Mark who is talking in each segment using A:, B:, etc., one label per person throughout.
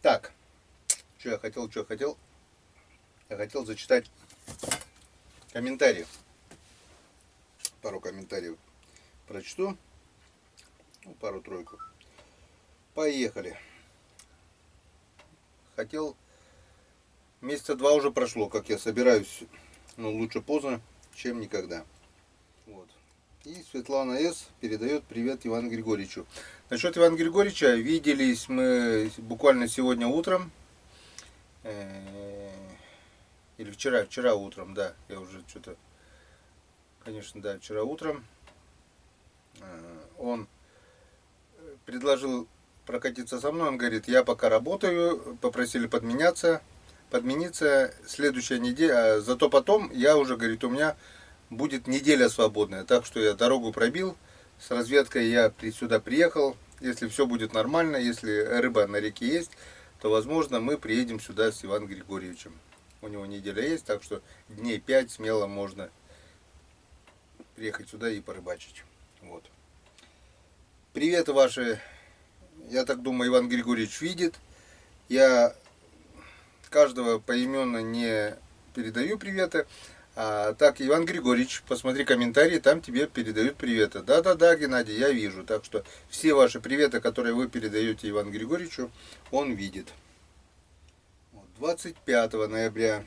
A: Так, что я хотел? Я хотел зачитать комментарии. Пару комментариев прочту. Ну, пару-тройку. Поехали. Хотел... Месяца 2 уже прошло, как я собираюсь. Но лучше поздно, чем никогда. Вот. И Светлана С. передает привет Ивану Григорьевичу. Насчет Ивана Григорьевича, виделись мы буквально сегодня утром. Или вчера утром, да. Я уже что-то... Конечно, да, вчера утром. Он предложил прокатиться со мной. Он говорит, я пока работаю, попросили подмениться следующая неделя. Зато потом я уже, говорит, у меня будет неделя свободная. Так что я дорогу пробил. С разведкой я сюда приехал. Если все будет нормально, если рыба на реке есть, то, возможно, мы приедем сюда с Иваном Григорьевичем. У него неделя есть, так что дней 5 смело можно приехать сюда и порыбачить. Вот. Приветы ваши, я так думаю, Иван Григорьевич видит. Я каждого поименно не передаю приветы. А так, Иван Григорьевич, посмотри комментарии, там тебе передают приветы. Да, Геннадий, я вижу. Так что все ваши приветы, которые вы передаете Ивану Григорьевичу, он видит. 25 ноября.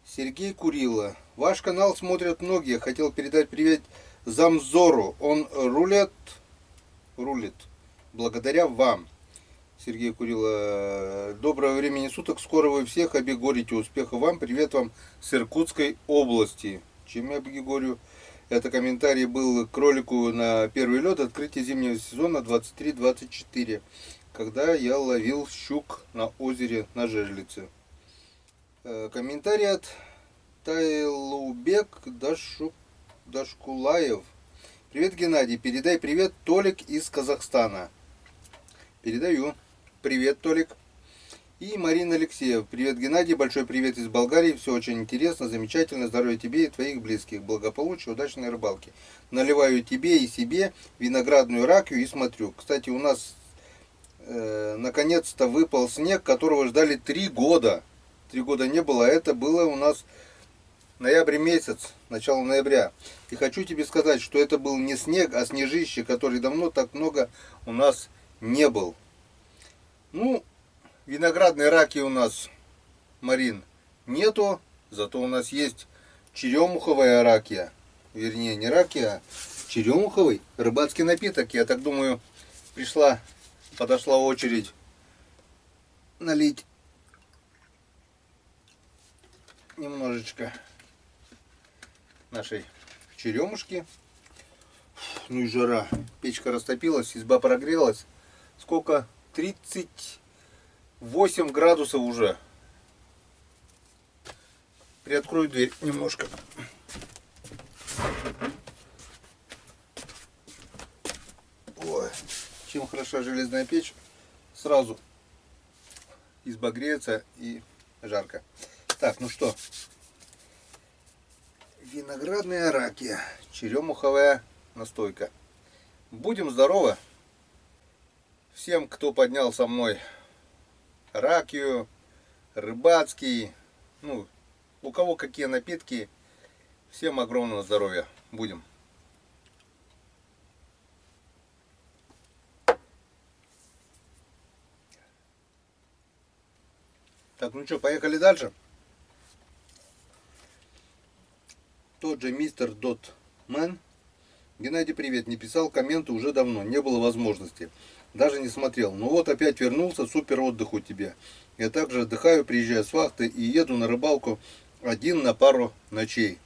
A: Сергей Курило. Ваш канал смотрят многие. Хотел передать привет Замзору. Он рулит благодаря вам. Сергей Курило. Доброго времени суток. Скоро вы всех обегорите. Успехов вам. Привет вам с Иркутской области. Чем я обегорю? Это комментарий был к ролику на первый лед. Открытие зимнего сезона 23-24. Когда я ловил щук на озере на Жерлице. Комментарий от Тайлубек Дашкулаев. Привет, Геннадий. Передай привет Толик из Казахстана. Передаю. Привет, Толик. И Марина Алексеев. Привет, Геннадий. Большой привет из Болгарии. Все очень интересно, замечательно. Здоровья тебе и твоих близких. Благополучия, удачной рыбалки. Наливаю тебе и себе виноградную ракию и смотрю. Кстати, у нас наконец-то выпал снег, которого ждали 3 года. 3 года не было. Это было у нас ноябрь месяц, начало ноября. И хочу тебе сказать, что это был не снег, а снежище, который давно так много у нас не был. Ну, виноградной раки у нас, Марин, нету. Зато у нас есть черемуховая ракия. Вернее, не ракия, а черемуховый рыбацкий напиток. Я так думаю, подошла очередь налить немножечко нашей черемушки. Ну и жара. Печка растопилась, изба прогрелась. Сколько? 38 градусов уже. Приоткрою дверь немножко. Ой, чем хороша железная печь, сразу изба греется и жарко. Так, ну что, виноградная ракия, черемуховая настойка. Будем здоровы. Всем, кто поднял со мной ракию, рыбацкий, ну, у кого какие напитки, всем огромного здоровья. Будем. Так, ну что, поехали дальше. Тот же мистер Дотмен. Геннадий, привет. Не писал комменты уже давно. Не было возможности. Даже не смотрел. Ну вот опять вернулся. Супер отдых у тебя. Я также отдыхаю, приезжаю с вахты и еду на рыбалку один на пару ночей.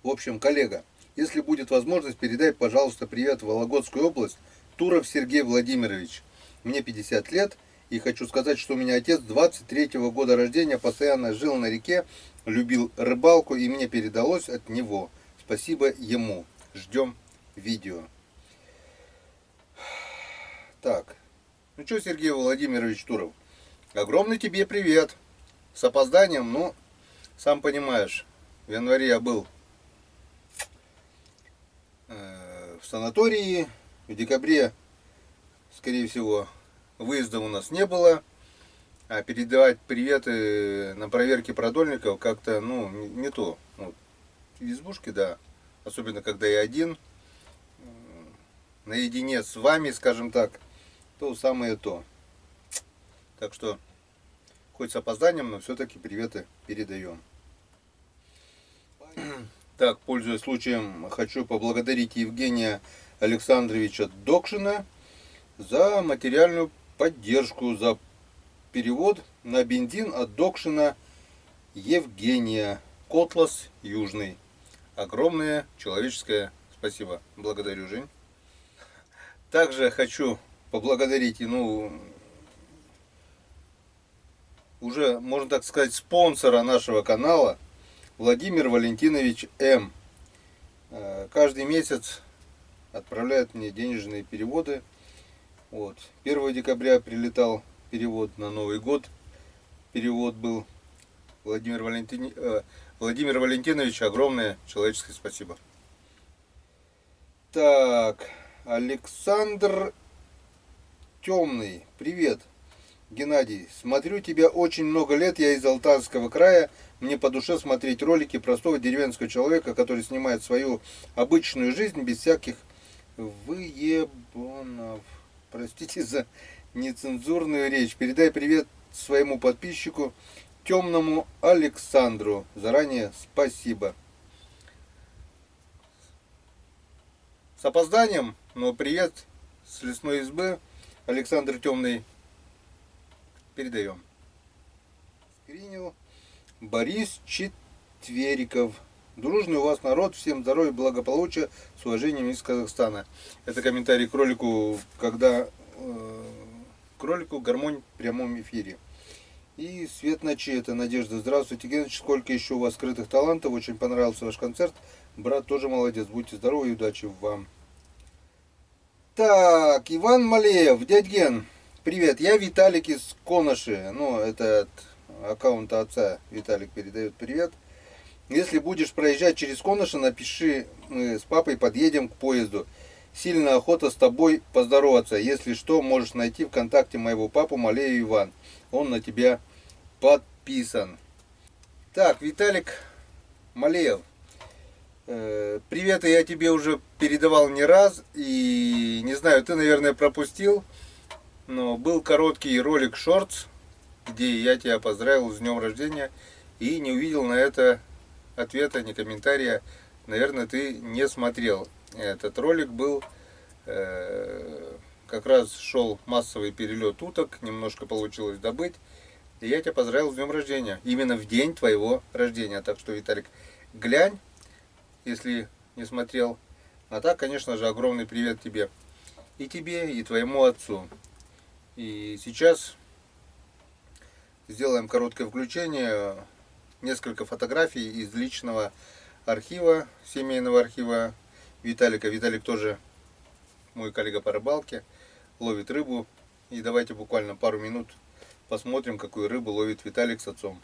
A: В общем, коллега, если будет возможность, передай, пожалуйста, привет в Вологодскую область. Туров Сергей Владимирович. Мне 50 лет. И хочу сказать, что у меня отец 23-го года рождения, постоянно жил на реке, любил рыбалку, и мне передалось от него. Спасибо ему. Ждем видео. Так. Ну что, Сергей Владимирович Туров, огромный тебе привет. С опозданием, ну, сам понимаешь, в январе я был в санатории, в декабре, скорее всего, выезда у нас не было. А передавать приветы на проверке продольников как-то, ну, не то. Вот. В избушке, да. Особенно, когда я один, наедине с вами, скажем так, то самое то. Так что, хоть с опозданием, но все-таки приветы передаем. Так, пользуясь случаем, хочу поблагодарить Евгения Александровича Докшина за материальную поддержку, за перевод на бензин от Докшина Евгения, Котлас, Южный. Огромное человеческое спасибо. Благодарю, Жень. Также хочу поблагодарить, уже, можно так сказать, спонсора нашего канала, Владимир Валентинович М. Каждый месяц отправляет мне денежные переводы. Вот. 1 декабря прилетал перевод на Новый год. Перевод был. Владимир Валентинович, огромное человеческое спасибо. Так, Александр Темный. Привет, Геннадий. Смотрю тебя очень много лет. Я из Алтайского края. Мне по душе смотреть ролики простого деревенского человека, который снимает свою обычную жизнь без всяких выебонов. Простите за нецензурную речь. Передай привет своему подписчику Темному Александру. Заранее спасибо. С опозданием, но привет с лесной избы. Александр Темный. Передаем. Скринил. Борис Четвериков. Дружный у вас народ, всем здоровья, благополучия, с уважением из Казахстана. Это комментарий к ролику, когда кролику гармонь в прямом эфире. И Свет Ночи, это Надежда. Здравствуйте, Геныч, сколько еще у вас скрытых талантов, очень понравился ваш концерт. Брат тоже молодец, будьте здоровы и удачи вам. Так, Иван Малеев, дядь Ген, привет, я Виталик из Коноши, ну это от аккаунта отца Виталик передает привет. Если будешь проезжать через Коноши, напиши, мы с папой подъедем к поезду. Сильно охота с тобой поздороваться. Если что, можешь найти ВКонтакте моего папу Малеев Иван. Он на тебя подписан. Так, Виталик Малеев. Привет, я тебе уже передавал не раз. И не знаю, ты, наверное, пропустил. Но был короткий ролик Shorts, где я тебя поздравил с днем рождения. И не увидел на это ответа, ни комментария. Наверное, ты не смотрел. Этот ролик был, как раз шел массовый перелет уток, немножко получилось добыть. И я тебя поздравил с днем рождения. Именно в день твоего рождения. Так что, Виталик, глянь, если не смотрел. А так, конечно же, огромный привет тебе. И тебе, и твоему отцу. И сейчас сделаем короткое включение. Несколько фотографий из личного архива, семейного архива Виталика. Виталик тоже мой коллега по рыбалке, ловит рыбу. И давайте буквально пару минут посмотрим, какую рыбу ловит Виталик с отцом.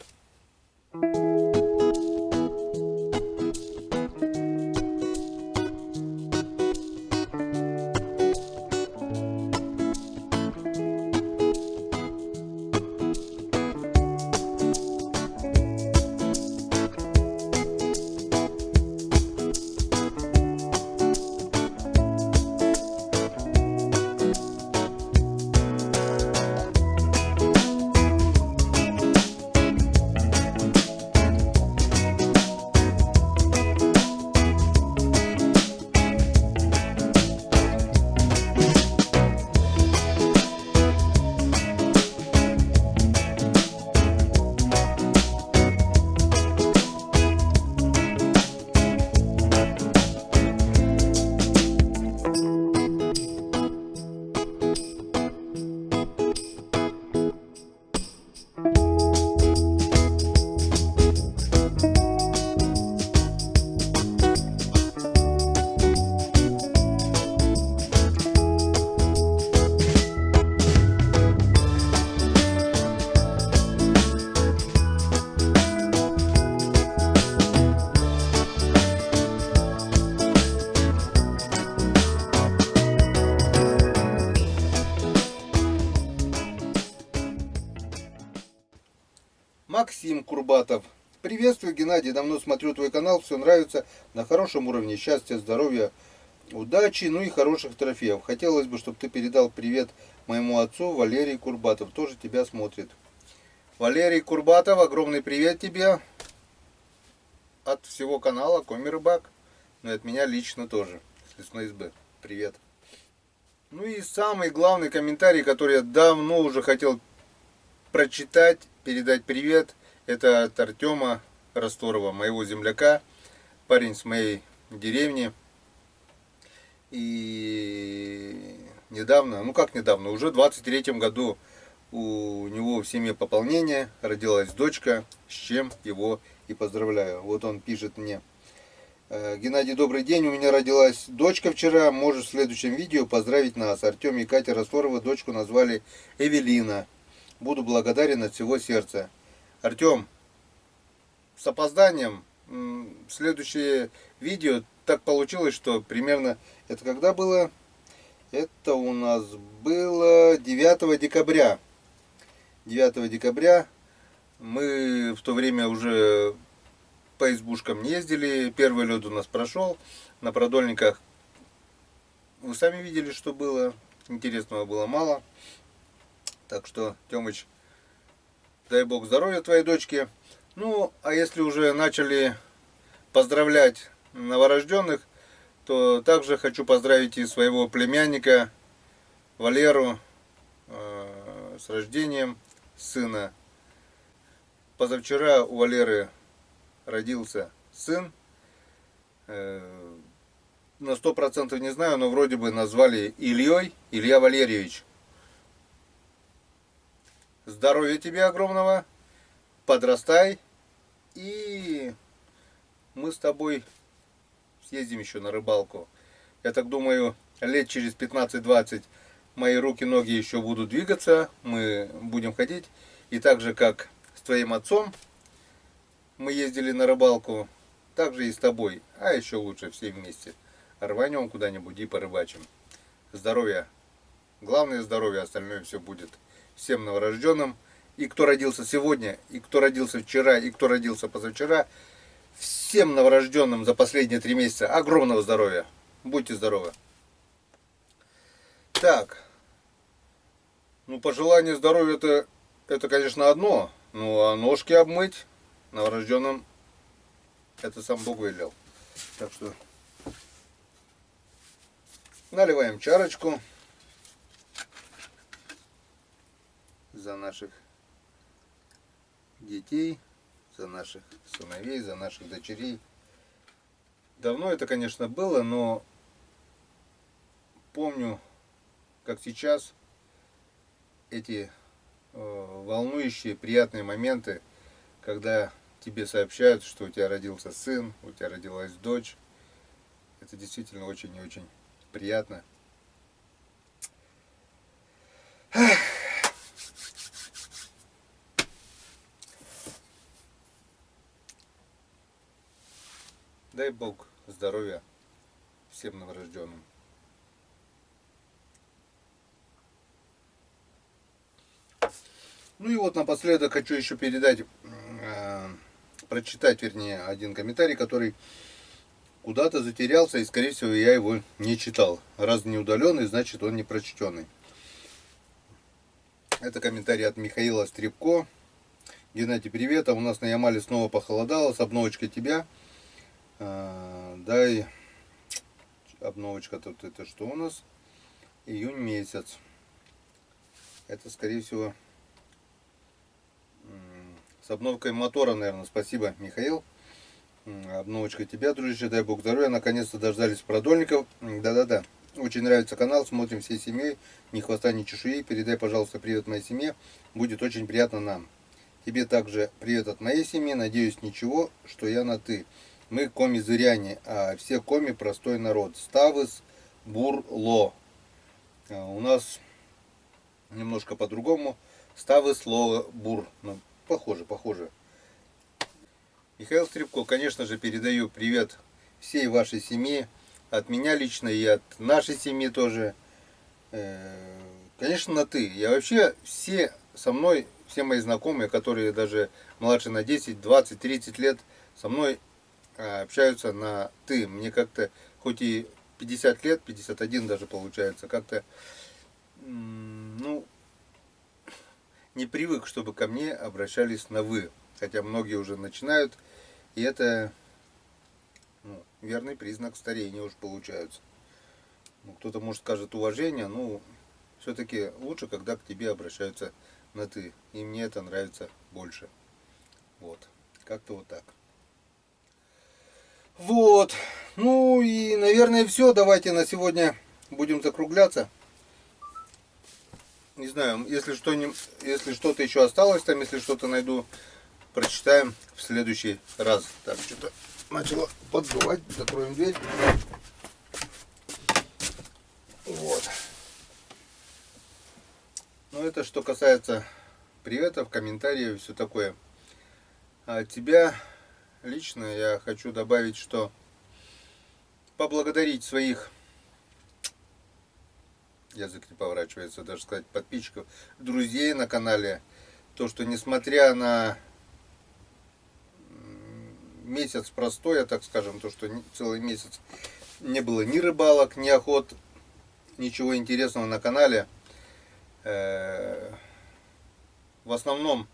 A: Максим Курбатов. Приветствую, Геннадий. Давно смотрю твой канал. Все нравится. На хорошем уровне. Счастья, здоровья, удачи, ну и хороших трофеев. Хотелось бы, чтобы ты передал привет моему отцу Валерий Курбатов. Тоже тебя смотрит. Валерий Курбатов, огромный привет тебе от всего канала Коми Рыбак. Ну и от меня лично тоже. С лесной избы. Привет. Ну и самый главный комментарий, который я давно уже хотел прочитать, передать привет, это от Артема Расторова, моего земляка, парень с моей деревни. И недавно, ну как недавно, уже в 23-м году у него в семье пополнение, родилась дочка, с чем его и поздравляю. Вот он пишет мне: Геннадий, добрый день, у меня родилась дочка вчера, можешь в следующем видео поздравить нас. Артем и Катя Расторовы дочку назвали Эвелина. Буду благодарен от всего сердца. Артем, с опозданием, следующее видео так получилось, что примерно, это когда было? Это у нас было 9 декабря. 9 декабря мы в то время уже по избушкам не ездили. Первый лед у нас прошел. На продольниках вы сами видели, что было. Интересного было мало. Так что, Тёмыч, дай бог здоровья твоей дочке. Ну, а если уже начали поздравлять новорожденных, то также хочу поздравить и своего племянника Валеру с рождением сына. Позавчера у Валеры родился сын. На 100% не знаю, но вроде бы назвали Ильей, Илья Валерьевич. Здоровья тебе огромного, подрастай, и мы с тобой съездим еще на рыбалку. Я так думаю, лет через 15-20 мои руки, ноги еще будут двигаться, мы будем ходить. И так же, как с твоим отцом мы ездили на рыбалку, так же и с тобой, а еще лучше все вместе. Рванем куда-нибудь и порыбачим. Здоровья, главное здоровье, остальное все будет. Всем новорожденным, и кто родился сегодня, и кто родился вчера, и кто родился позавчера, всем новорожденным за последние 3 месяца огромного здоровья. Будьте здоровы. Так, ну пожелание здоровья это конечно одно, ну а ножки обмыть новорожденным это сам Бог велел. Так что наливаем чарочку за наших детей, за наших сыновей, за наших дочерей. Давно это, конечно, было, но помню, как сейчас, эти волнующие, приятные моменты, когда тебе сообщают, что у тебя родился сын, у тебя родилась дочь. Это действительно очень и очень приятно. Дай Бог здоровья всем новорожденным. Ну и вот напоследок хочу еще передать, прочитать, вернее, один комментарий, который куда-то затерялся, и, скорее всего, я его не читал. Раз не удаленный, значит, он не прочтенный. Это комментарий от Михаила Стребко. Геннадий, привет, а у нас на Ямале снова похолодало, с обновочкой тебя. Дай обновочка тут, это что у нас? Июнь месяц. Это, скорее всего, с обновкой мотора, наверное. Спасибо, Михаил. Обновочка тебя, дружище, дай бог здоровья. Наконец-то дождались продольников. Да-да-да. Очень нравится канал, смотрим всей семьей. Ни хвоста, ни чешуи. Передай, пожалуйста, привет моей семье. Будет очень приятно нам. Тебе также привет от моей семьи. Надеюсь, ничего, что я на ты. Мы коми-зыряне, а все коми простой народ. Ставыс, бур-ло. У нас немножко по-другому. Ставыс, ло, бур. Ну, похоже. Михаил Стребко, конечно же, передаю привет всей вашей семье. От меня лично и от нашей семьи тоже. Конечно, на ты. Я вообще все со мной все мои знакомые, которые даже младше на 10, 20, 30 лет, со мной общаются на «ты». Мне как-то, хоть и 50 лет, 51 даже получается, как-то, ну, не привык, чтобы ко мне обращались на «вы». Хотя многие уже начинают, и это, ну, верный признак старения уж получается. Ну, кто-то, может, скажет уважение, но все-таки лучше, когда к тебе обращаются на «ты». И мне это нравится больше. Вот. Как-то вот так. Вот. Ну и, наверное, все. Давайте на сегодня будем закругляться. Не знаю, если что-то еще осталось там, если что-то найду, прочитаем в следующий раз. Так, что-то начало поддувать. Закроем дверь. Вот. Ну, это что касается приветов, комментариев и все такое. А от тебя лично я хочу добавить, что поблагодарить своих, язык не поворачивается даже сказать, подписчиков, друзей на канале. То, что несмотря на месяц простой, я так скажем, то, что целый месяц не было ни рыбалок, ни охот, ничего интересного на канале. В основном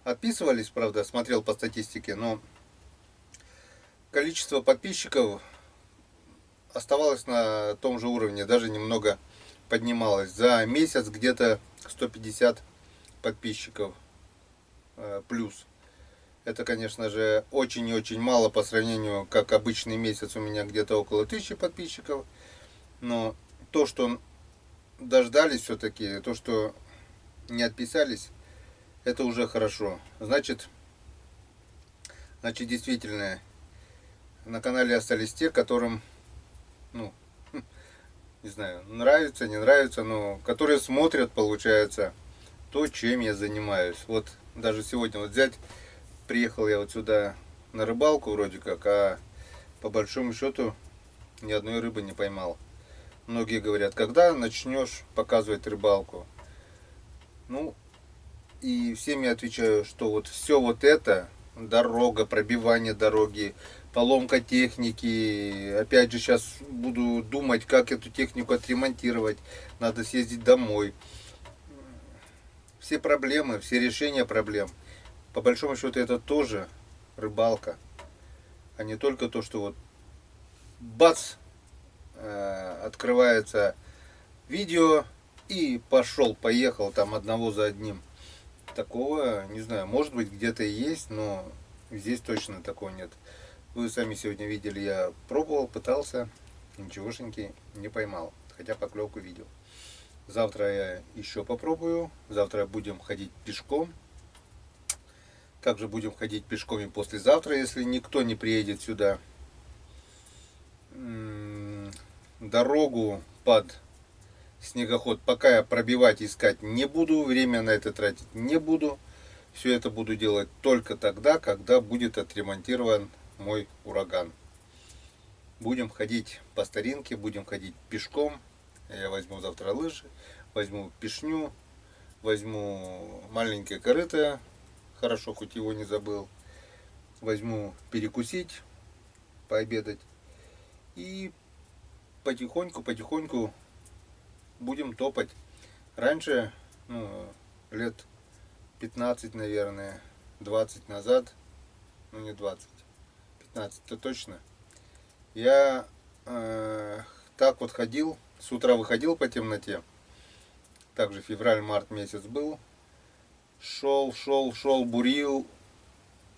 A: отписывались, правда, смотрел по статистике, но количество подписчиков оставалось на том же уровне, даже немного поднималось. За месяц где-то 150 подписчиков плюс. Это, конечно же, очень и очень мало по сравнению, как обычный месяц у меня где-то около 1000 подписчиков. Но то, что дождались все-таки, то, что не отписались, это уже хорошо. Значит, действительно, на канале остались те, которым, ну, не знаю, нравится, не нравится, но которые смотрят, получается, то, чем я занимаюсь. Вот даже сегодня вот взять, приехал я вот сюда на рыбалку вроде как, а по большому счету ни одной рыбы не поймал. Многие говорят, когда начнешь показывать рыбалку? Ну, и всем я отвечаю, что вот все вот это, дорога, пробивание дороги, поломка техники, опять же сейчас буду думать, как эту технику отремонтировать, надо съездить домой. Все проблемы, все решения проблем, по большому счету это тоже рыбалка, а не только то, что вот бац, открывается видео и пошел, поехал там одного за одним. Такого, не знаю, может быть где-то и есть, но здесь точно такого нет. Вы сами сегодня видели, я пробовал, пытался, ничегошеньки не поймал, хотя поклевку видел. Завтра я еще попробую, завтра будем ходить пешком. Также будем ходить пешком и послезавтра, если никто не приедет сюда. Дорогу под снегоход пока я пробивать, искать не буду, время на это тратить не буду. Все это буду делать только тогда, когда будет отремонтирован мой ураган. Будем ходить по старинке, будем ходить пешком. Я возьму завтра лыжи, возьму пешню, возьму маленькое корыто, хорошо, хоть его не забыл. Возьму перекусить, пообедать. И потихоньку будем топать. Раньше, лет 15, наверное, 20 назад, не 20, 15-то точно, я так вот ходил, с утра выходил по темноте, также февраль-март месяц был, шел,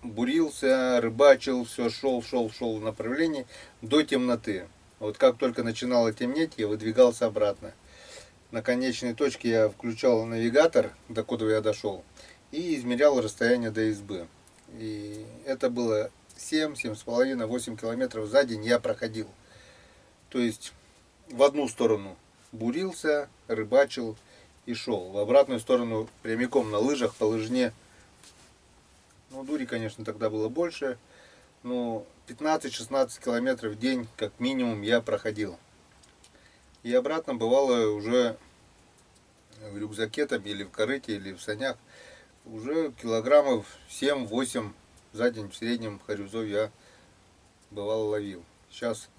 A: бурился, рыбачил, все шел в направлении до темноты. Вот как только начинало темнеть, я выдвигался обратно. На конечной точке я включал навигатор, до куда я дошел, и измерял расстояние до избы. И это было 7,5, 8 километров за день я проходил. То есть в одну сторону бурился, рыбачил и шел. В обратную сторону прямиком на лыжах, по лыжне. Ну, дури, конечно, тогда было больше. Но 15-16 километров в день, как минимум, я проходил. И обратно бывало уже в рюкзаке там, или в корыте, или в санях, уже килограммов 7-8 за день в среднем харюзов я бывало ловил. Сейчас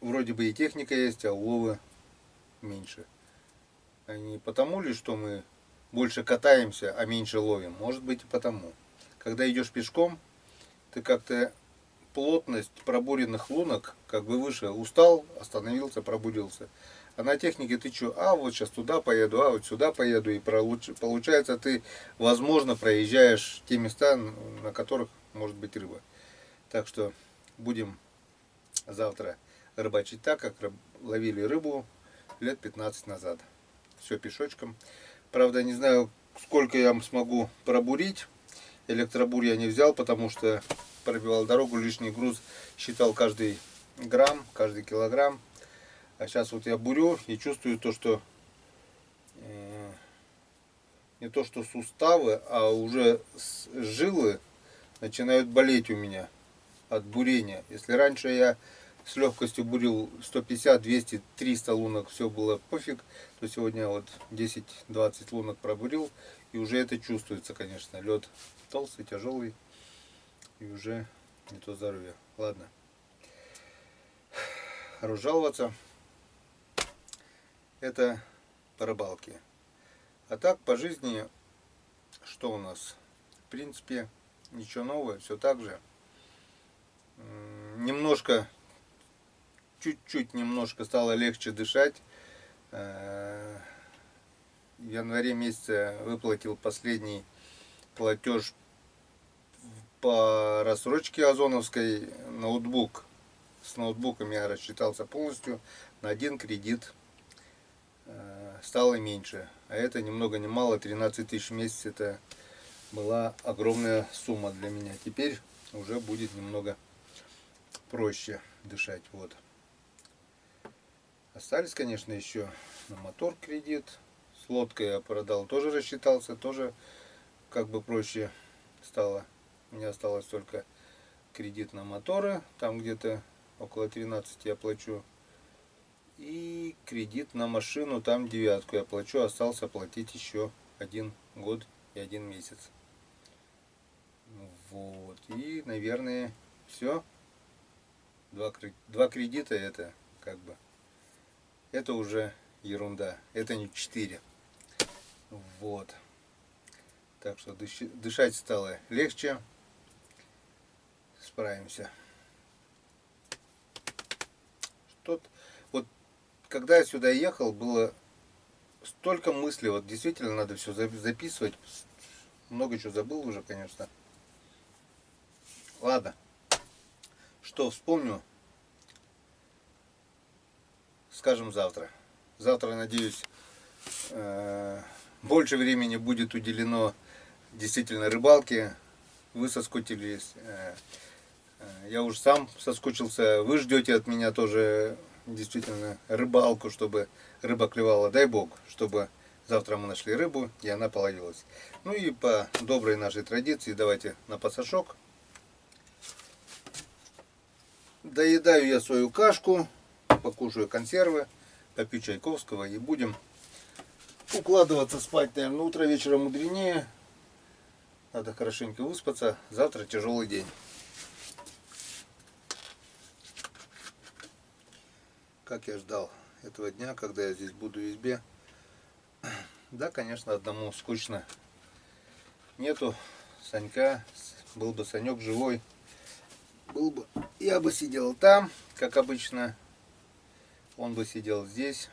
A: вроде бы и техника есть, а уловы меньше. А не потому ли, что мы больше катаемся, а меньше ловим? Может быть и потому. Когда идешь пешком, ты как-то плотность пробуренных лунок как бы выше. Устал, остановился, пробурился. А на технике ты что? А вот сейчас туда поеду, а вот сюда поеду. И получается ты, возможно, проезжаешь те места, на которых может быть рыба. Так что будем завтра рыбачить так, как ловили рыбу лет 15 назад. Все пешочком. Правда, не знаю, сколько я смогу пробурить. Электробур я не взял, потому что пробивал дорогу, лишний груз, считал каждый грамм, каждый килограмм. А сейчас вот я бурю и чувствую то, что не то что суставы, а уже жилы начинают болеть у меня от бурения. Если раньше я с легкостью бурил 150, 200, 300 лунок, все было пофиг, то сегодня вот 10-20 лунок пробурил, и уже это чувствуется, конечно. Лед толстый, тяжелый, и уже не то здоровье. Ладно. Хорош жаловаться. Это по рыбалке. А так, по жизни, что у нас? В принципе, ничего нового, все так же. Немножко, чуть-чуть немножко стало легче дышать. В январе месяце выплатил последний платеж по рассрочке озоновской. Ноутбук. С ноутбуком я рассчитался полностью на один кредит. Стало меньше. А это ни много ни мало 13 тысяч в месяц. Это была огромная сумма для меня. Теперь уже будет немного проще дышать. Вот. Остались, конечно, еще на мотор кредит. С лодкой я продал, тоже рассчитался, тоже как бы проще стало. У меня осталось только кредит на моторы. Там где-то около 13 я плачу. И кредит на машину, там 9 я плачу. Остался платить еще 1 год и 1 месяц. Вот. И, наверное, все. Два кредита это как бы. Это уже ерунда. Это не 4. Вот. Так что дышать стало легче. Справимся. Вот когда я сюда ехал, было столько мыслей. Вот действительно надо все записывать. Много чего забыл уже, конечно. Ладно. Что вспомню, скажем завтра. Завтра, надеюсь, больше времени будет уделено действительно рыбалке. Вы соскучились. Я уж сам соскучился. Вы ждете от меня тоже действительно рыбалку, чтобы рыба клевала. Дай бог, чтобы завтра мы нашли рыбу и она половилась. Ну и по доброй нашей традиции давайте на пасашок. Доедаю я свою кашку, покушаю консервы, попью чайковского и будем укладываться спать, наверное, утро вечера мудренее. Надо хорошенько выспаться. Завтра тяжелый день. Как я ждал этого дня, когда я здесь буду в избе. Да, конечно, одному скучно. Нету Санька. Был бы Санек живой. Я бы сидел там, как обычно. Он бы сидел здесь.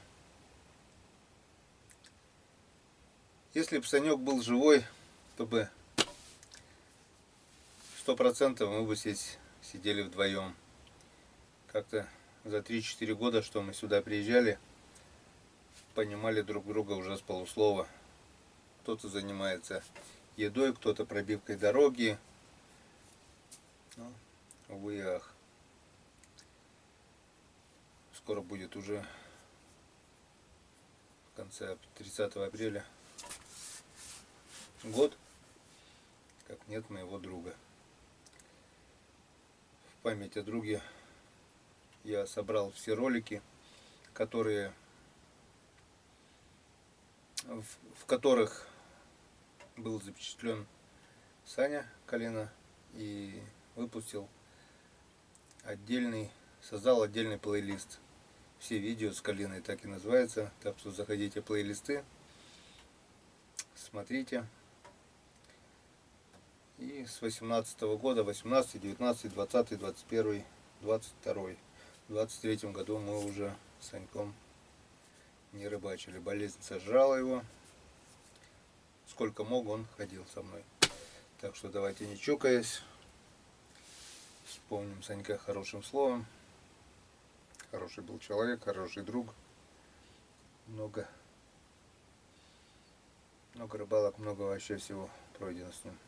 A: Если бы Санек был живой, то бы 100% мы бы здесь сидели вдвоем. Как-то за 3-4 года, что мы сюда приезжали, понимали друг друга уже с полуслова. Кто-то занимается едой, кто-то пробивкой дороги. Ну, увы и ах. Скоро будет уже в конце 30 апреля год, как нет моего друга. В память о друге я собрал все ролики, которые в которых был запечатлен Саня Калина и выпустил создал отдельный плейлист. Все видео с Калиной так и называется, так что заходите в плейлисты, смотрите. И с 18 года, 18, 19, 20, 21, 22, в 23 году мы уже с Саньком не рыбачили. Болезнь сожрала его. Сколько мог, он ходил со мной. Так что давайте не чокаясь, вспомним Санька хорошим словом. Хороший был человек, хороший друг. Много рыбалок, много вообще всего пройдено с ним.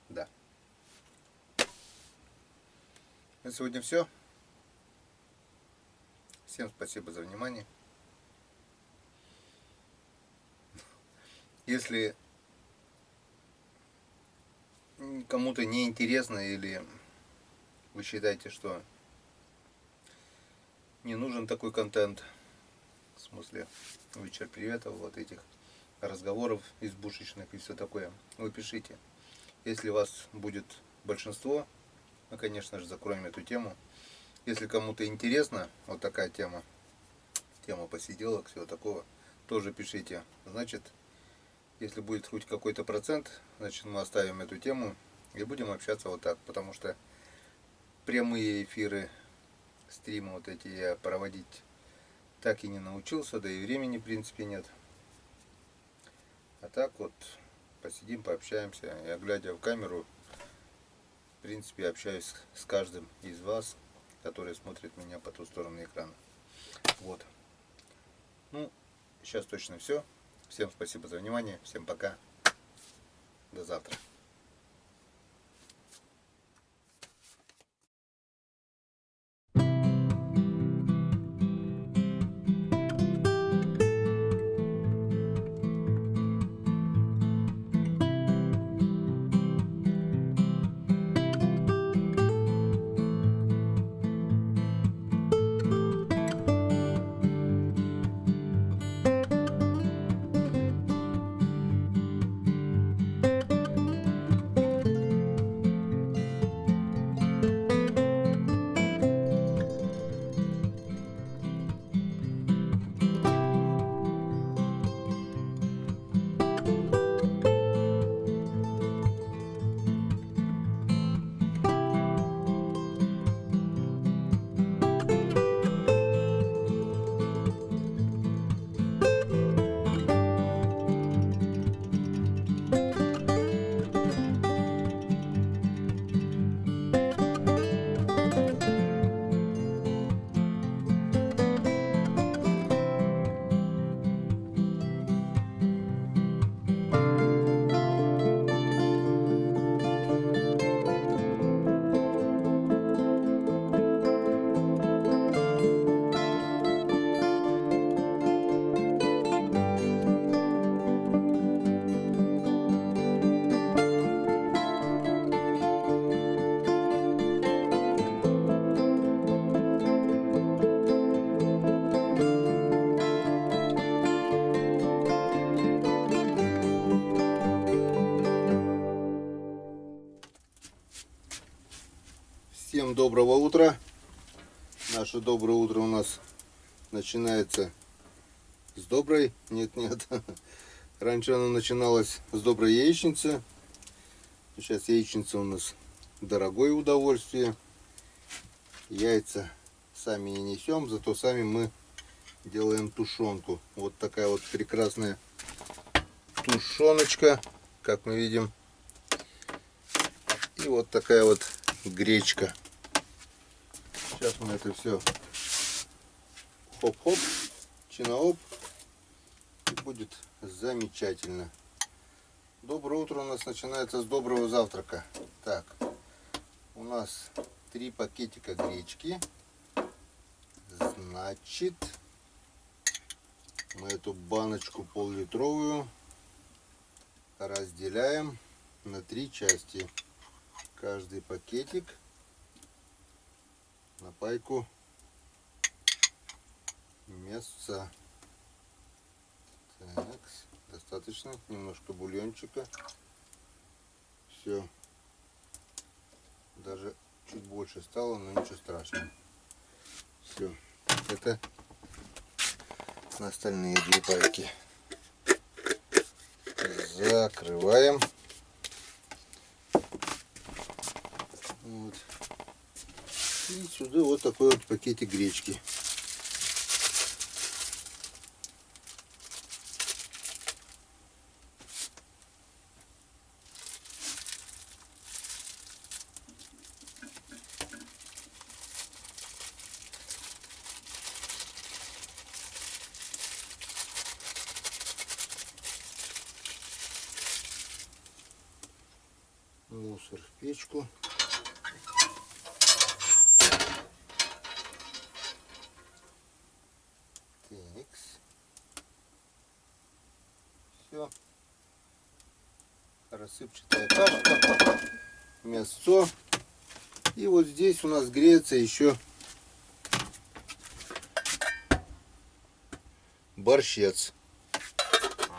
A: Да. На сегодня все. Всем спасибо за внимание. Если кому-то не интересно или вы считаете, что не нужен такой контент, в смысле вечер приветов, вот этих разговоров избушечных и все такое, вы пишите. Если вас будет большинство, мы, конечно же, закроем эту тему. Если кому-то интересна вот такая тема посиделок, всего такого, тоже пишите. Значит, если будет хоть какой-то процент, значит, мы оставим эту тему и будем общаться вот так. Потому что прямые эфиры, стримы вот эти я проводить так и не научился, да и времени, в принципе, нет. А так вот посидим, пообщаемся. Я, глядя в камеру, в принципе, общаюсь с каждым из вас, который смотрит меня по ту сторону экрана. Вот. Ну, сейчас точно все. Всем спасибо за внимание. Всем пока. До завтра. Всем доброго утра. Наше доброе утро у нас начинается с доброй. Нет. Раньше оно начиналось с доброй яичницы. Сейчас яичница у нас дорогое удовольствие. Яйца сами не несем, зато сами мы делаем тушенку. Вот такая вот прекрасная тушеночка, как мы видим. И вот такая вот гречка. Сейчас мы это все хоп-хоп, чинооп, и будет замечательно. Доброе утро у нас начинается с доброго завтрака. Так, у нас 3 пакетика гречки. Значит, Мы эту баночку пол-литровую разделяем на 3 части. Каждый пакетик на пайку мяса. Так, достаточно. Немножко бульончика. Все. Даже чуть больше стало, но ничего страшного. Все. Это на остальные 2 пайки. Закрываем. Вот. И сюда вот такой вот пакетик гречки. Мусор в печку. Такс. Все. Рассыпчатая кашка. Мясо. И вот здесь у нас греется еще борщец.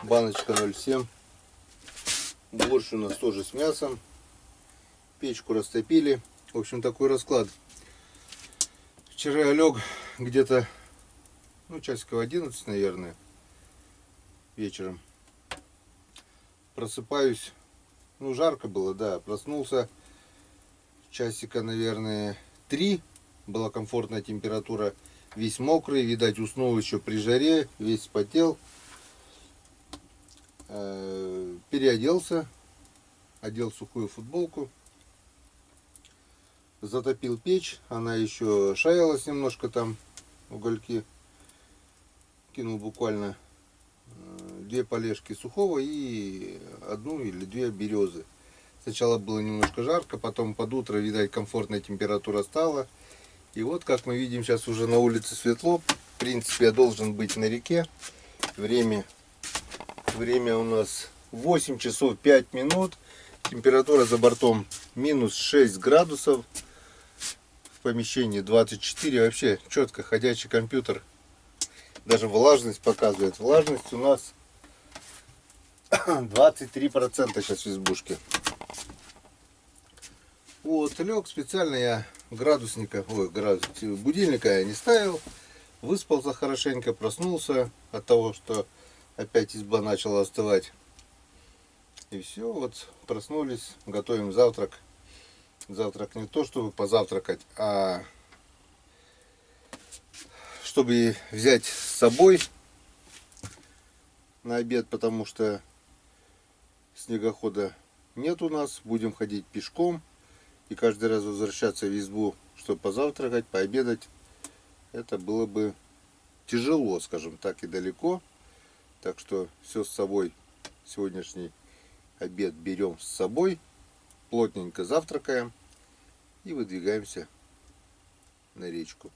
A: Баночка 0,7. Борщ у нас тоже с мясом. Печку растопили. В общем, такой расклад. Вчера я лег где-то, ну, часиков 11, наверное, вечером. Просыпаюсь. Ну, жарко было, да. Проснулся часика, наверное, 3. Была комфортная температура. Весь мокрый. Видать, уснул еще при жаре. Весь вспотел. Переоделся. Одел сухую футболку. Затопил печь. Она еще шаялась немножко там. Угольки. Кинул буквально 2 полежки сухого и 1 или 2 березы. Сначала было немножко жарко, потом под утро, видать, комфортная температура стала. И вот, как мы видим, сейчас уже на улице светло. В принципе, я должен быть на реке. Время у нас 8 часов 5 минут. Температура за бортом минус 6 градусов. В помещении 24. Вообще четко ходячий компьютер. Даже влажность показывает. Влажность у нас 23% сейчас в избушке. Вот, лег специально я будильника я не ставил. Выспался хорошенько, проснулся от того, что опять изба начала остывать. И все, вот проснулись, готовим завтрак. Завтрак не то, чтобы позавтракать, а чтобы взять с собой на обед, потому что снегохода нет у нас. Будем ходить пешком. И каждый раз возвращаться в избу, чтобы позавтракать, пообедать, это было бы тяжело, скажем так, и далеко. Так что все с собой. Сегодняшний обед берем с собой. Плотненько завтракаем. И выдвигаемся на речку.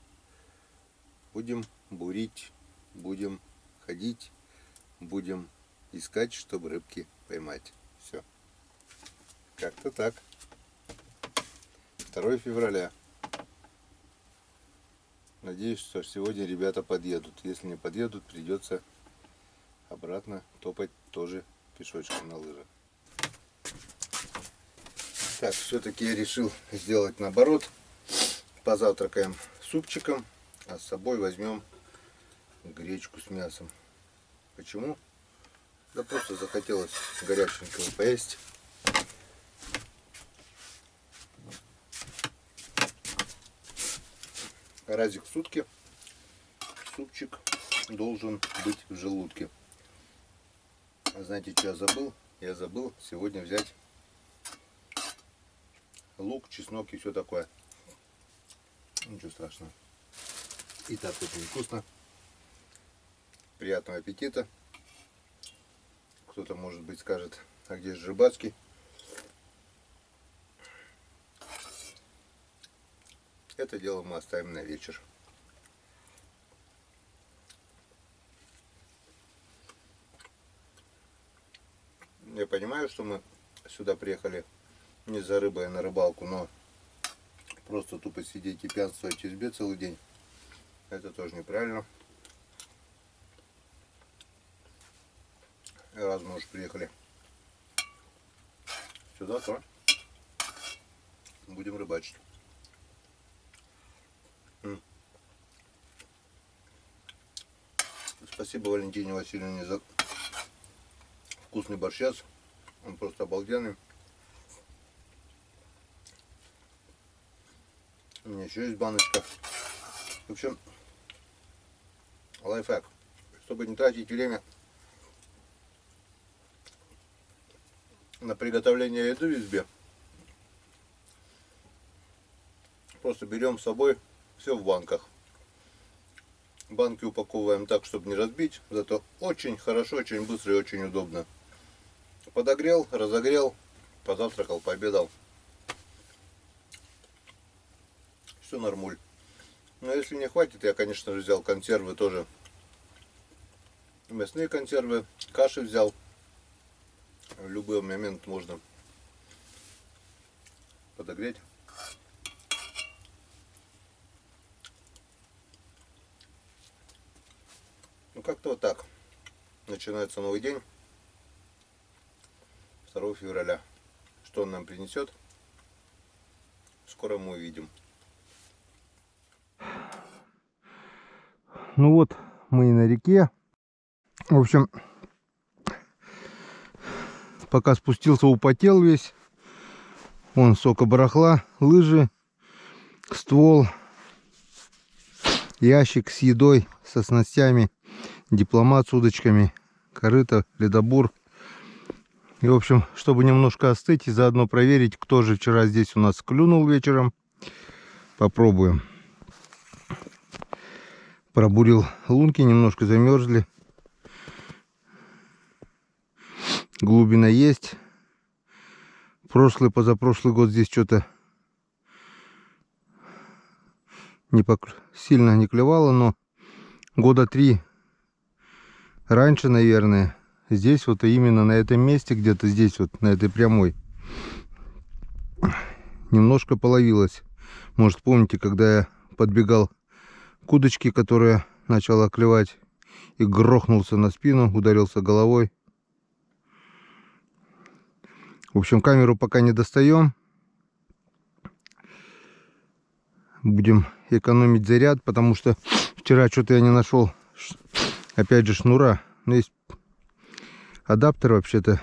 A: Будем бурить, будем ходить, будем искать, чтобы рыбки поймать. Все. Как-то так. 2 февраля. Надеюсь, что сегодня ребята подъедут. Если не подъедут, придется обратно топать тоже пешочком на лыжах. Так, все-таки я решил сделать наоборот. Позавтракаем супчиком, а с собой возьмем гречку с мясом. Почему? Да просто захотелось горяченького поесть. Разик в сутки супчик должен быть в желудке. Знаете, что я забыл? Я забыл сегодня взять лук, чеснок и все такое. Ничего страшного. И так очень вкусно. Приятного аппетита. Кто-то, может быть, скажет, а где же рыбацкий? Это дело мы оставим на вечер. Я понимаю, что мы сюда приехали не за рыбой, а на рыбалку, но просто тупо сидеть и пьянствовать в избе целый день, это тоже неправильно. И раз мы уже приехали сюда, то будем рыбачить. Спасибо Валентине Васильевне за вкусный борщец. Он просто обалденный. У меня еще есть баночка. В общем, лайфхак. Чтобы не тратить время на приготовление еды в избе, просто берем с собой все в банках. Банки упаковываем так, чтобы не разбить, зато очень хорошо, очень быстро и очень удобно. Подогрел, разогрел, позавтракал, пообедал. Все нормуль. Но если не хватит, я, конечно же, взял консервы тоже. Мясные консервы, каши взял. В любой момент можно подогреть. Ну как-то вот так. Начинается новый день. 2 февраля. Что он нам принесет? Скоро мы увидим. Ну вот, мы и на реке. В общем, пока спустился, употел весь. Вон сока барахла, лыжи, ствол, ящик с едой, со снастями, дипломат с удочками, корыто, ледобур. И, в общем, чтобы немножко остыть и заодно проверить, кто же вчера здесь у нас клюнул вечером, попробуем. Пробурил лунки, немножко замерзли. Глубина есть. Прошлый, позапрошлый год здесь что-то сильно не клевало, но года 3 раньше, наверное, здесь вот именно на этом месте, где-то здесь вот на этой прямой, немножко половилось. Может, помните, когда я подбегал к удочке, которая начала клевать, и грохнулся на спину, ударился головой. В общем, камеру пока не достаем. Будем экономить заряд, потому что вчера что-то я не нашел, опять же, шнура. Но есть адаптер вообще-то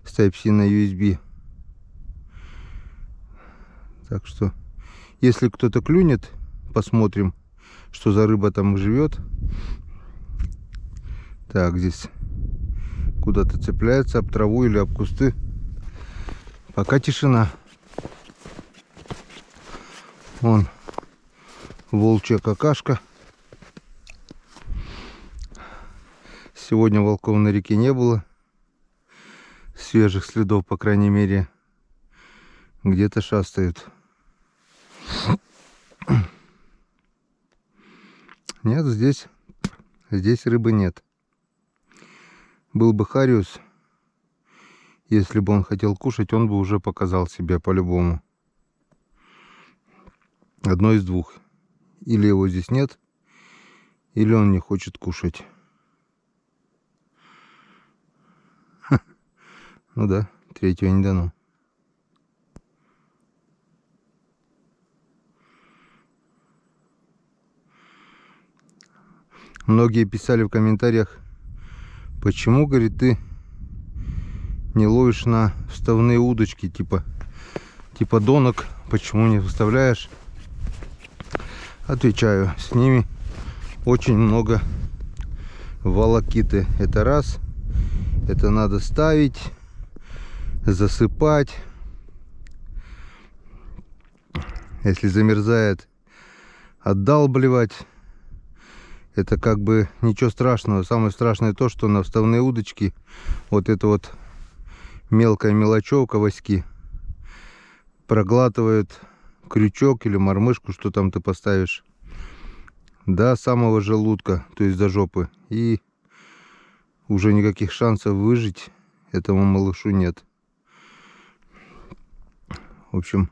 A: с Type-C на USB. Так что, если кто-то клюнет, посмотрим, что за рыба там живет. Так, здесь куда-то цепляется об траву или об кусты. Пока тишина. Вон волчья какашка. Сегодня волков на реке не было. Свежих следов, по крайней мере. Где-то шастают. Нет, здесь рыбы нет. Был бы хариус, если бы он хотел кушать, он бы уже показал себя по-любому. Одно из двух. Или его здесь нет, или он не хочет кушать. Ну да, третьего не дано. Многие писали в комментариях, почему, говорит, ты не ловишь на вставные удочки, типа донок, почему не выставляешь? Отвечаю, с ними очень много волокиты. Это раз, это надо ставить, засыпать. Если замерзает, отдалбливать. Это как бы ничего страшного. Самое страшное то, что на вставные удочки вот это вот мелкая мелочевка, васьки, проглатывает крючок или мормышку, что там ты поставишь, до самого желудка, то есть до жопы. И уже никаких шансов выжить этому малышу нет. В общем,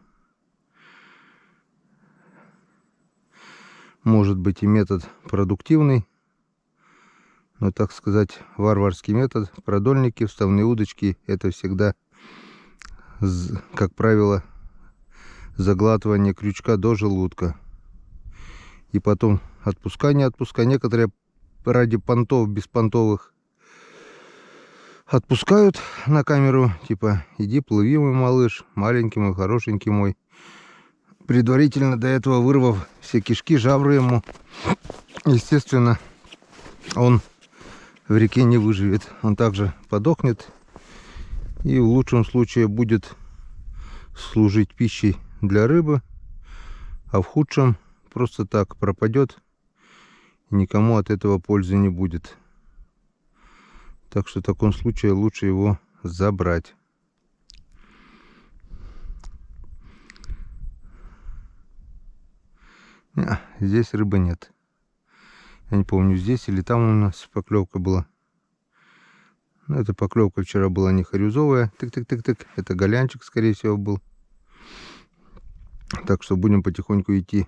A: может быть и метод продуктивный, но, так сказать, варварский метод. Продольники, вставные удочки — это всегда, как правило, заглатывание крючка до желудка. И потом отпускай, не отпускай. Некоторые ради понтов, беспонтовых, отпускают на камеру, типа: иди, плыви, мой малыш, маленький мой, хорошенький мой. Предварительно до этого вырвав все кишки, жабры ему. Естественно, он в реке не выживет. Он также подохнет и в лучшем случае будет служить пищей для рыбы, а в худшем просто так пропадет, и никому от этого пользы не будет. Так что в таком случае лучше его забрать. Здесь рыбы нет. Я не помню, здесь или там у нас поклевка была. Но эта поклевка вчера была не хорюзовая. Тык-тык-тык-тык. Это голянчик, скорее всего, был. Так что будем потихоньку идти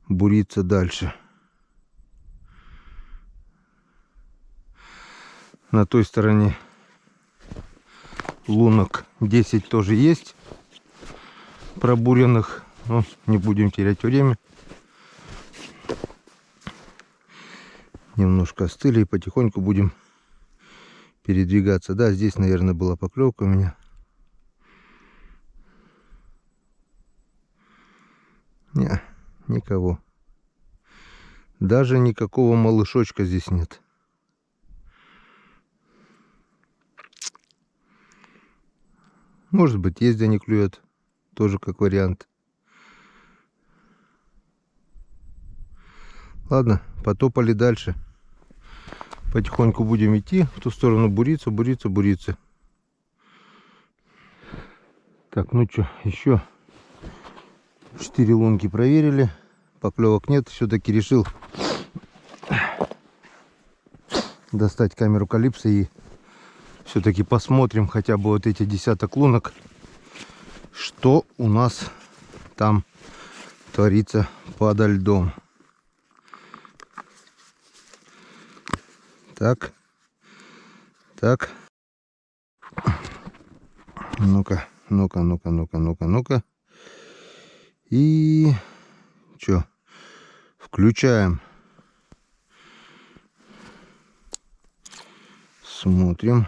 A: буриться дальше. На той стороне лунок 10 тоже есть пробуренных. Но не будем терять время. Немножко остыли и потихоньку будем передвигаться. Да, здесь, наверное, была поклевка у меня. Не, никого. Даже никакого малышочка здесь нет. Может быть, есть, где не клюет. Тоже как вариант. Ладно, потопали дальше. Потихоньку будем идти в ту сторону, буриться, буриться, буриться. Так, ну что, еще 4 лунки проверили. Поклевок нет. Все-таки решил достать камеру Калипсо и все-таки посмотрим хотя бы вот эти десяток лунок, что у нас там творится подо льдом. Так, так. Ну-ка, ну-ка, ну-ка, ну-ка, ну-ка, ну-ка. И что? Включаем. Смотрим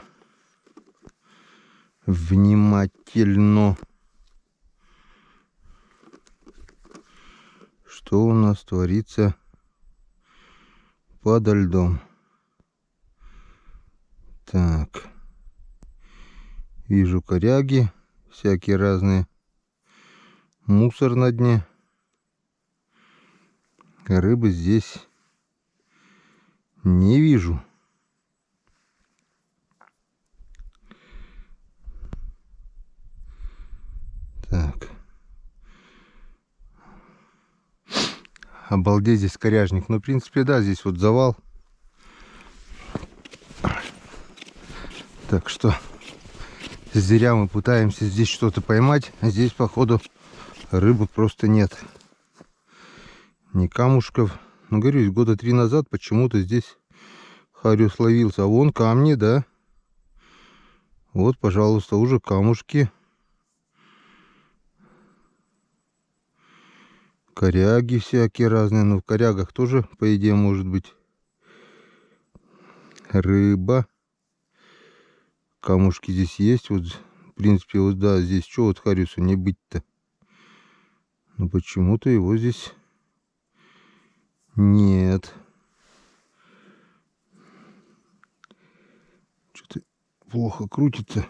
A: внимательно, что у нас творится подо льдом. Так, вижу коряги всякие разные, мусор на дне. Рыбы здесь не вижу. Так. Обалдеть, здесь коряжник. Ну, в принципе, да, здесь вот завал. Так что зря мы пытаемся здесь что-то поймать. А здесь, походу, рыбы просто нет. Ни камушков. Ну, говорю, года 3 назад почему-то здесь хариус ловился. А вон камни, да. Вот, пожалуйста, уже камушки. Коряги всякие разные. Но в корягах тоже, по идее, может быть рыба. Камушки здесь есть. Вот, в принципе, вот да, здесь что вот хариусу не быть-то. Но почему-то его здесь нет. Что-то плохо крутится.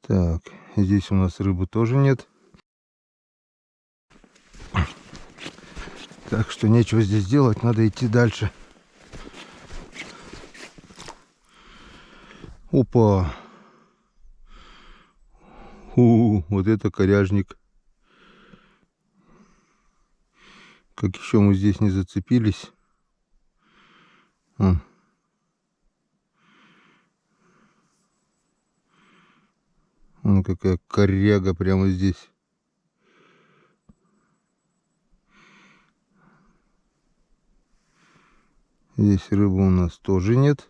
A: Так, здесь у нас рыбы тоже нет. Так что нечего здесь делать, надо идти дальше. Опа! Вот это коряжник. Как еще мы здесь не зацепились. Вон какая коряга прямо здесь. Здесь рыбы у нас тоже нет.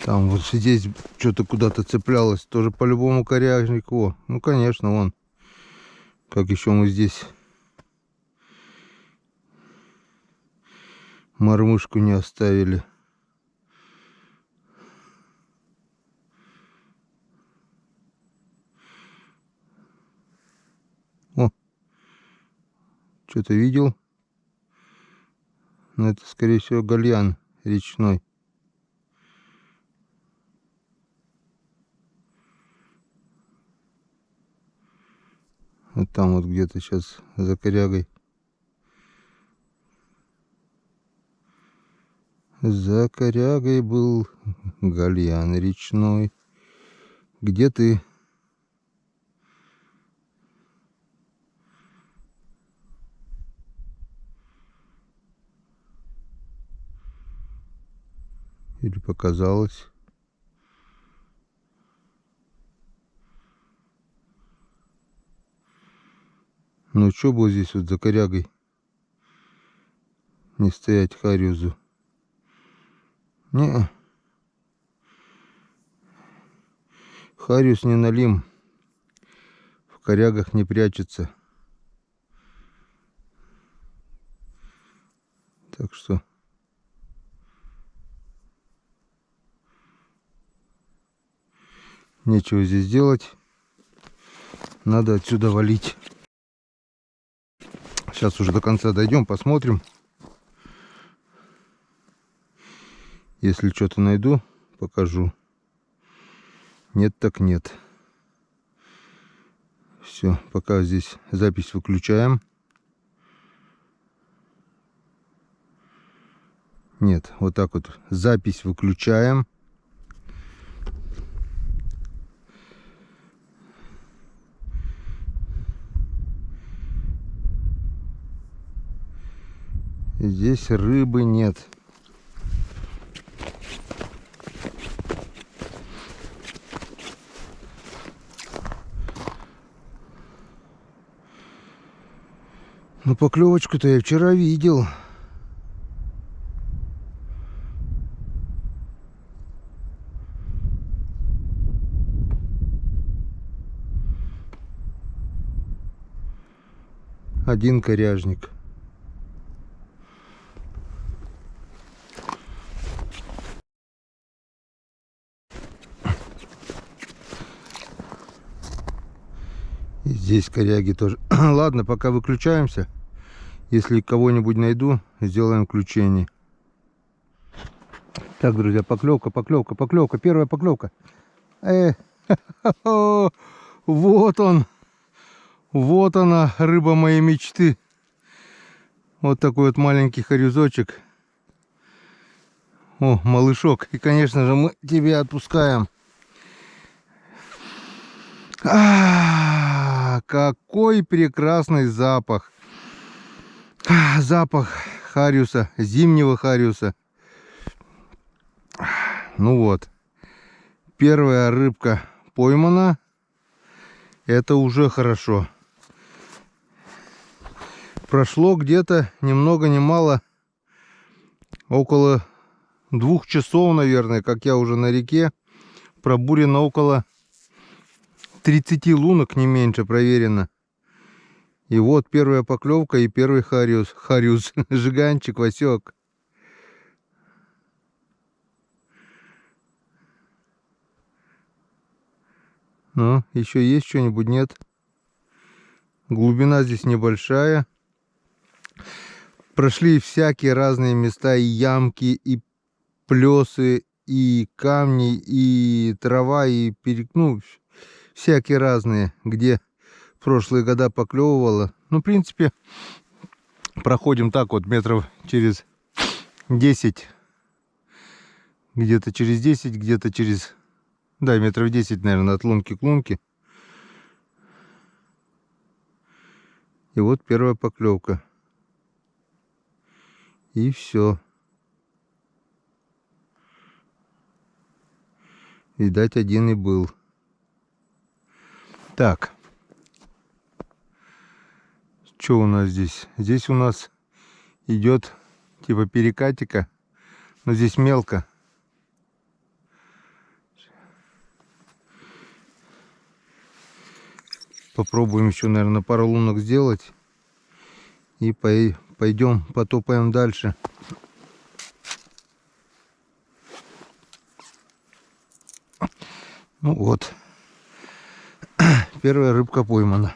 A: Там вот здесь что-то куда-то цеплялось. Тоже по-любому коряжник. О, ну конечно, вон. Как еще мы здесь мормышку не оставили. О, что-то видел. Но это, скорее всего, гальян речной. Вот там вот где-то сейчас за корягой. За корягой был гальян речной. Где ты? Или показалось? Ну что было здесь вот за корягой? Не стоять хариузу. Не. Хариус не налим. В корягах не прячется. Так что нечего здесь делать. Надо отсюда валить. Сейчас уже до конца дойдем, посмотрим. Если что-то найду, покажу. Нет, так нет. Все, пока здесь запись выключаем. Нет, вот так вот запись выключаем. Здесь рыбы нет. Ну, поклевочку-то я вчера видел. Один коряжник. И здесь коряги тоже. Ладно, пока выключаемся. Если кого-нибудь найду, сделаем включение. Так, друзья, поклевка, поклевка, поклевка. Первая поклевка. Вот он. Вот она, рыба моей мечты. Вот такой вот маленький хорюзочек. О, малышок. И, конечно же, мы тебя отпускаем. Какой прекрасный запах. Запах хариуса, зимнего хариуса. Ну вот. Первая рыбка поймана. Это уже хорошо. Прошло где-то ни много ни мало около 2 часов, наверное, как я уже на реке. Пробурено около 30 лунок, не меньше, проверено. И вот первая поклевка и первый хариус. Хариус, жиганчик, Васек. Ну, еще есть что-нибудь? Нет. Глубина здесь небольшая. Прошли всякие разные места, и ямки, и плесы, и камни, и трава, и всякие разные, где в прошлые года поклевывало. Ну, в принципе, проходим так вот метров через 10. Где-то через 10, где-то через... Да, метров 10, наверное, от лунки к лунке. И вот первая поклевка. И все. Видать, один и был. Так. Что у нас здесь? Здесь у нас идет типа перекатика. Но здесь мелко. Попробуем еще, наверное, пару лунок сделать. И пойдем, потопаем дальше. Ну вот. Первая рыбка поймана.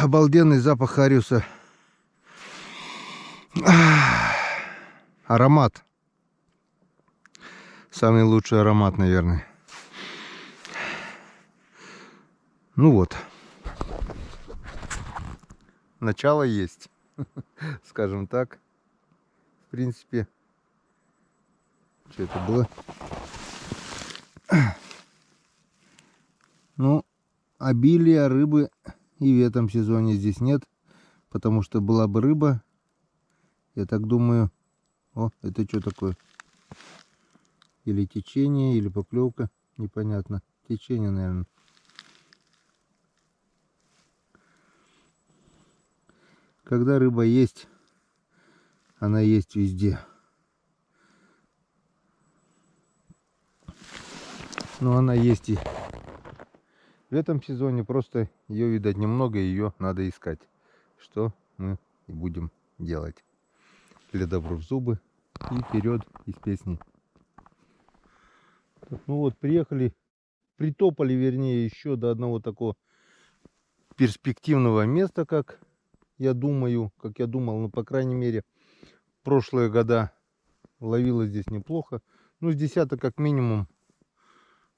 A: Обалденный запах хариуса. Аромат. Самый лучший аромат, наверное. Ну вот. Начало есть. Скажем так. В принципе. Что это было? Ну, обилия рыбы и в этом сезоне здесь нет. Потому что была бы рыба. Я так думаю. О, это что такое? Или течение, или поклевка. Непонятно. Течение, наверное. Когда рыба есть, она есть везде. Но она есть и в этом сезоне. Просто ее, видать, немного, и ее надо искать. Что мы и будем делать. Для добру в зубы. И вперед из песни. Так, ну вот, приехали, притопали, вернее, еще до одного такого перспективного места, как я думаю, как я думал, ну, по крайней мере, прошлые года ловилось здесь неплохо. Ну, с десяток как минимум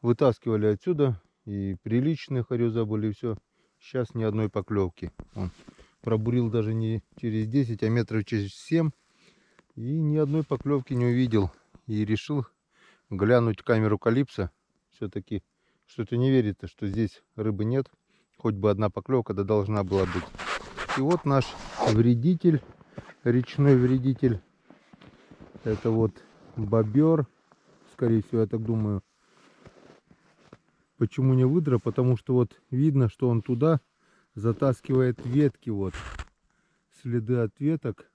A: вытаскивали отсюда. И приличные харюза были, и все. Сейчас ни одной поклевки. Он пробурил даже не через 10, а метров через 7. И ни одной поклевки не увидел. И решил глянуть камеру Калипсо. Все-таки что-то не верится, что здесь рыбы нет. Хоть бы одна поклевка, да должна была быть. И вот наш вредитель, речной вредитель. Это вот бобер. Скорее всего, я так думаю. Почему не выдра? Потому что вот видно, что он туда затаскивает ветки. Вот следы от веток.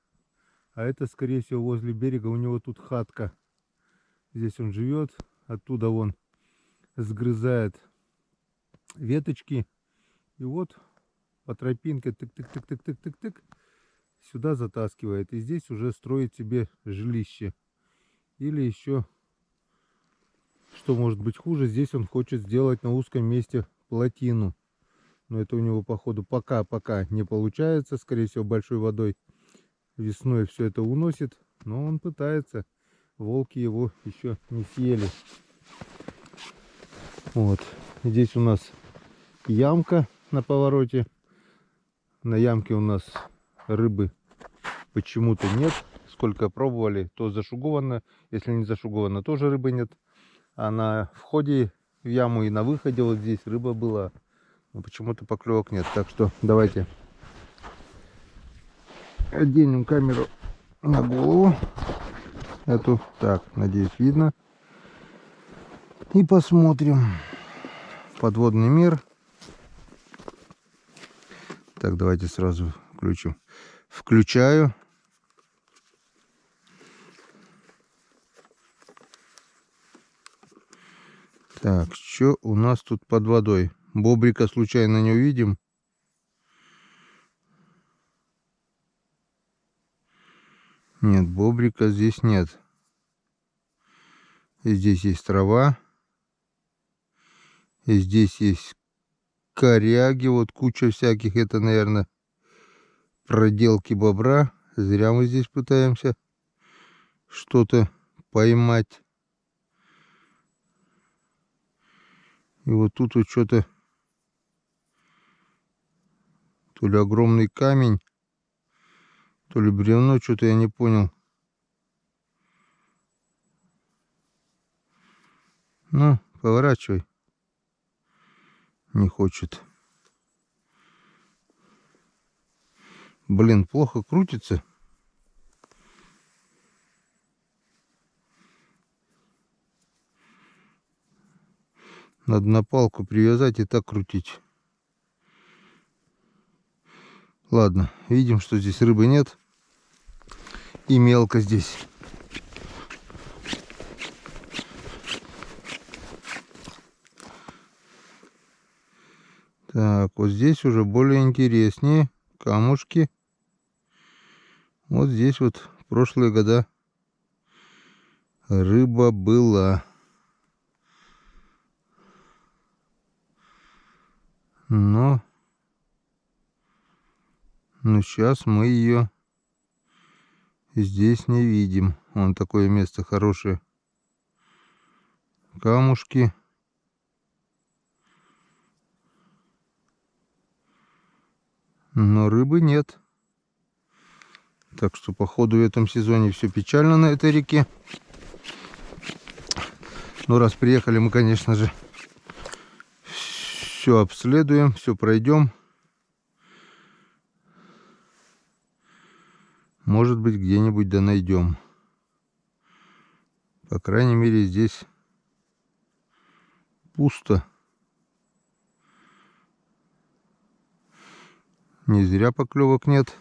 A: А это, скорее всего, возле берега. У него тут хатка. Здесь он живет. Оттуда он сгрызает веточки. И вот по тропинке тык-тык-тык-тык-тык-тык сюда затаскивает. И здесь уже строит себе жилище. Или еще, что может быть хуже, здесь он хочет сделать на узком месте плотину. Но это у него, походу, пока не получается. Скорее всего, большой водой весной все это уносит. Но он пытается. Волки его еще не съели. Вот. Здесь у нас ямка на повороте. На ямке у нас рыбы почему-то нет. Сколько пробовали, то зашуговано. Если не зашуговано, тоже рыбы нет. А на входе в яму и на выходе вот здесь рыба была. Но почему-то поклевок нет. Так что давайте оденем камеру на голову. Эту. Так, надеюсь, видно. И посмотрим. Подводный мир. Так, давайте сразу включим. Включаю. Так, что у нас тут под водой? Бобрика случайно не увидим? Нет, бобрика здесь нет. И здесь есть трава. И здесь есть коряги. Вот куча всяких. Это, наверное, проделки бобра. Зря мы здесь пытаемся что-то поймать. И вот тут вот что-то, то ли огромный камень, то ли бревно, что-то я не понял. Ну, поворачивай. Не хочет. Блин, плохо крутится. Надо на палку привязать и так крутить. Ладно, видим, что здесь рыбы нет. И мелко здесь. Так, вот здесь уже более интереснее. Камушки. Вот здесь вот в прошлые года рыба была. Но сейчас мы ее здесь не видим. Вон такое место хорошее. Камушки. Но рыбы нет. Так что, походу, в этом сезоне все печально на этой реке. Ну, раз приехали, мы, конечно же, все обследуем, все пройдем. Может быть, где-нибудь да найдем. По крайней мере, здесь пусто. Не зря поклевок нет.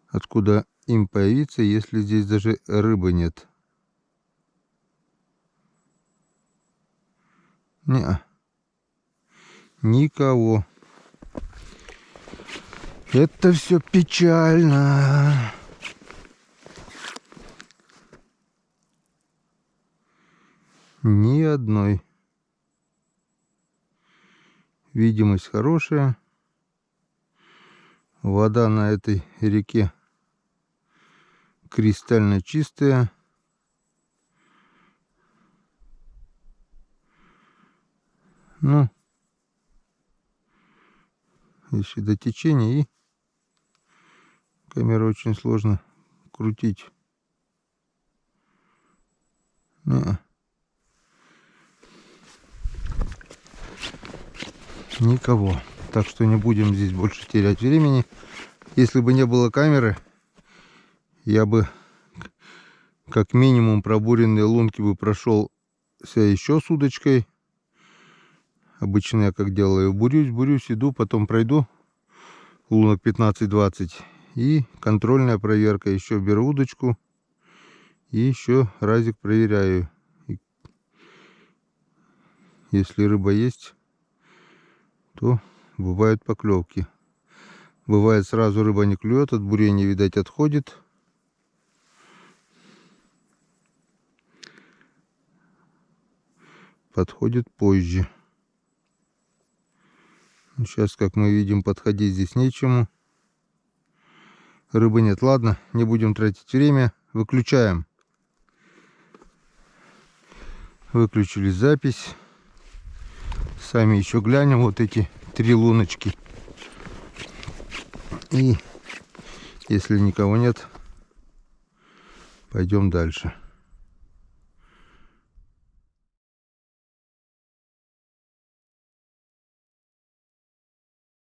A: Откуда им появиться, если здесь даже рыбы нет? Неа. Никого. Это все печально. Ни одной. Видимость хорошая. Вода на этой реке кристально чистая. Ну, если до течения, и камеру очень сложно крутить. Неа. Никого. Так что не будем здесь больше терять времени. Если бы не было камеры, я бы как минимум пробуренные лунки бы прошел еще с удочкой. Обычно я как делаю, бурюсь, иду, потом пройду лунок 15-20. И контрольная проверка. Еще беру удочку и еще разик проверяю. И если рыба есть, то бывают поклевки. Бывает, сразу рыба не клюет, от бурения, видать, отходит. Подходит позже. Сейчас, как мы видим, подходить здесь нечему. Рыбы нет. Ладно, не будем тратить время. Выключаем. Выключили запись. Сами еще глянем вот эти 3 луночки. И если никого нет, пойдем дальше.